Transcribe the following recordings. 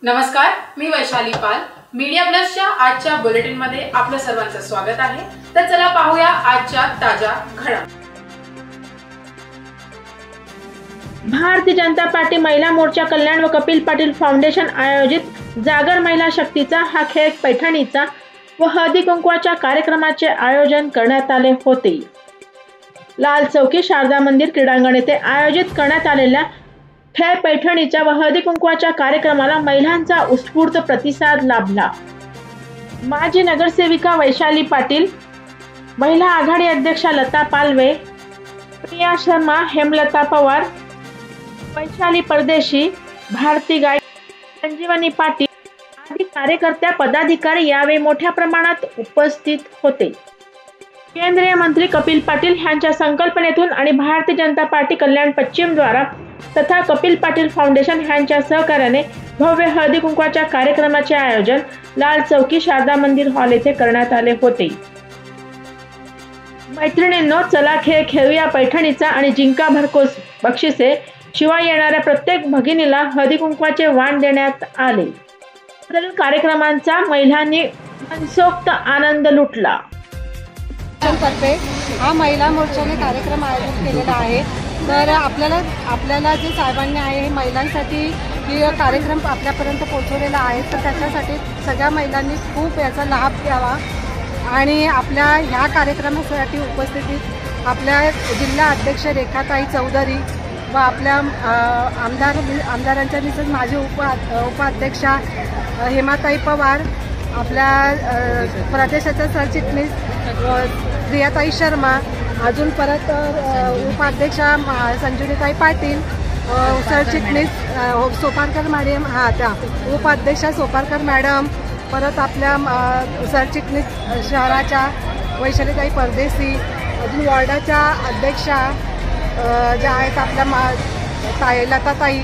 नमस्कार, मी वैशाली पाल. मीडिया प्लसच्या आजच्या बुलेटिन मध्ये आपलं सर्वांचं स्वागत आहे. तर चला पाहूया आजच्या ताज्या घडामोडी. भारतीय जनता पार्टी महिला मोर्चा कल्याण व कपिल पाटील फाउंडेशन आयोजित जागर महिला शक्तीचा हा खेळ पैठणीचा व हळदी कुंकवाच्या कार्यक्रमाचे आयोजन करण्यात आले होते. लाल चौकी शारदा मंदिर क्रीडांगण येथे आयोजित करण्यात आलेल्या खेळ पैठणीच्या व हळदी कुंकवाच्या कार्यक्रमाला महिलांचा उत्स्फूर्त प्रतिसाद लाभला. माजी नगरसेविका वैशाली पाटील, महिला आघाडी अध्यक्षा लता पालवे, प्रिया शर्मा, हेमलता पवार, वैशाली परदेशी, भारती गाय, संजीवनी पाटील आदी कार्यकर्त्या पदाधिकारी यावेळी मोठ्या प्रमाणात उपस्थित होते. केंद्रीय मंत्री कपिल पाटील यांच्या संकल्पनेतून आणि भारतीय जनता पार्टी कल्याण पश्चिम द्वारा तथा कपिल पाटील फाउंडेशन यांच्या सहकार्याने भव्य हळदी कुंकवाच्या कार्यक्रमाचे आयोजन लाल चौकी शारदा मंदिर हॉल येथे करण्यात आले होते. मैत्रिणींनो, चला खेळ खेळूया पैठणीचा आणि जिंका भरघोस बक्षिसे. शिवाय येणाऱ्या प्रत्येक भगिनीला हळदी कुंकवाचे वाण देण्यात आले. कार्यक्रमांचा महिलांनी मनसोक्त आनंद लुटला. तर्फे हा महिला मोर्चाने कार्यक्रम आयोजित केलेला आहे. तर आपल्याला जे साहेबांनी आहे हे महिलांसाठी ही कार्यक्रम आपल्यापर्यंत पोहोचवलेला आहे. तर त्याच्यासाठी सगळ्या महिलांनी खूप याचा लाभ घ्यावा आणि आपल्या ह्या कार्यक्रमासाठी उपस्थितीत आपल्या जिल्हा अध्यक्ष रेखाताई चौधरी व आपल्या आमदारांच्या मिसेस माजी उपाध्यक्षा हेमाताई पवार, आपल्या प्रदेशाच्या सरचिटणीस प्रियाताई शर्मा, अजून परत उपाध्यक्षा संजीवनीताई पाटील, सरचिटणीस सोपारकर मॅडम, त्या उपाध्यक्षा सोपारकर मॅडम, परत आपल्या सरचिटणीस शहराच्या वैशालीताई परदेशी, अजून वॉर्डाच्या अध्यक्षा ज्या आहेत आपल्या लताताई,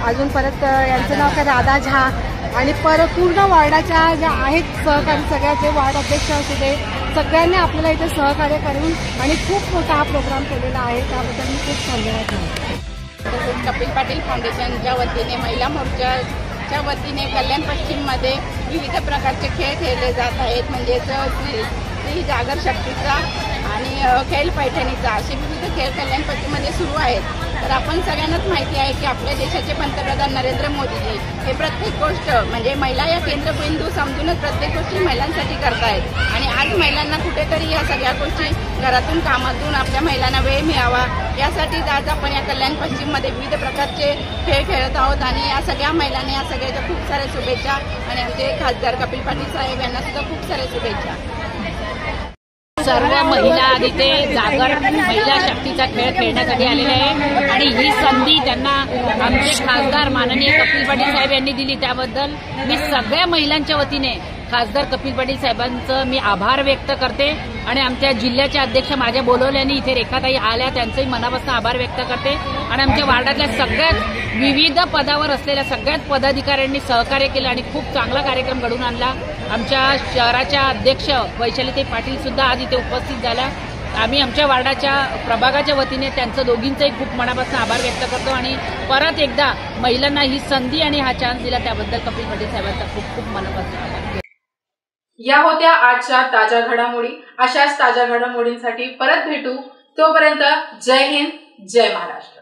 अजून परत यांचं नाव काय राधा झा, आणि परत पूर्ण वॉर्डाच्या ज्या आहेत सहकारी सगळ्या जे वॉर्ड अध्यक्ष असू दे सगळ्यांनी आपल्याला इथे सहकार्य करून आणि खूप मोठा हा प्रोग्राम केलेला आहे. त्याबद्दल मी खूप धन्यवाद देते. तसेच कपिल पाटील फाउंडेशनच्या वतीने महिला मोर्चाच्या वतीने कल्याण पश्चिममध्ये विविध प्रकारचे खेळ खेळले जात आहेत. म्हणजेच स्त्री जागर शक्तीचा आणि खेळ पैठणीचा असे विविध खेळ कल्याण पश्चिममध्ये सुरू आहेत. तर आपण सगळ्यांनाच माहिती आहे की आपल्या देशाचे पंतप्रधान नरेंद्र मोदीजी हे प्रत्येक गोष्ट म्हणजे महिला या केंद्रबिंदू समजूनच प्रत्येक गोष्टी महिलांसाठी करतायत. आणि आज महिलांना कुठेतरी या सगळ्या गोष्टी घरातून कामातून आपल्या महिलांना वेळ मिळावा यासाठी आज आपण या कल्याण पश्चिममध्ये विविध प्रकारचे खेळ खेळत आहोत. आणि या सगळ्या महिलांना या सगळ्याच्या खूप साऱ्या शुभेच्छा आणि आमचे खासदार कपिल पाटील साहेब यांना सुद्धा खूप साऱ्या शुभेच्छा. सर्व महिला इथे जागर महिला शक्तीचा खेळ खेळण्यासाठी आलेले आहे आणि ही संधी त्यांना आमचे खासदार माननीय कपिल पाटील साहेब यांनी दिली. त्याबद्दल मी सगळ्या महिलांच्या वतीने खासदार कपिल पाटील साहेबांचं मी आभार व्यक्त करते. आणि आमच्या जिल्ह्याच्या अध्यक्ष माझ्या बोलवल्याने इथे रेखाताई आल्या त्यांचंही मनापासून आभार व्यक्त करते. आणि आमच्या वार्डातल्या सगळ्यात विविध पदावर असलेल्या सगळ्याच पदाधिकाऱ्यांनी सहकार्य केलं आणि खूप चांगला कार्यक्रम घडवून आणला. आमच्या शहराच्या अध्यक्ष वैशालीताई पाटील सुद्धा आज इथे उपस्थित झाल्या. आम्ही आमच्या वार्डाच्या प्रभागाच्या वतीने त्यांचं दोघींचंही खूप मनापासून आभार व्यक्त करतो. आणि परत एकदा महिलांना ही संधी आणि हा चान्स दिला त्याबद्दल कपिल पाटील साहेबांचा खूप खूप मनापासून आभार. या होत्या आजच्या ताज्या घडामोडी. अशाच ताज्या घडामोडींसाठी परत भेटू. तोपर्यंत जय हिंद, जय महाराष्ट्र.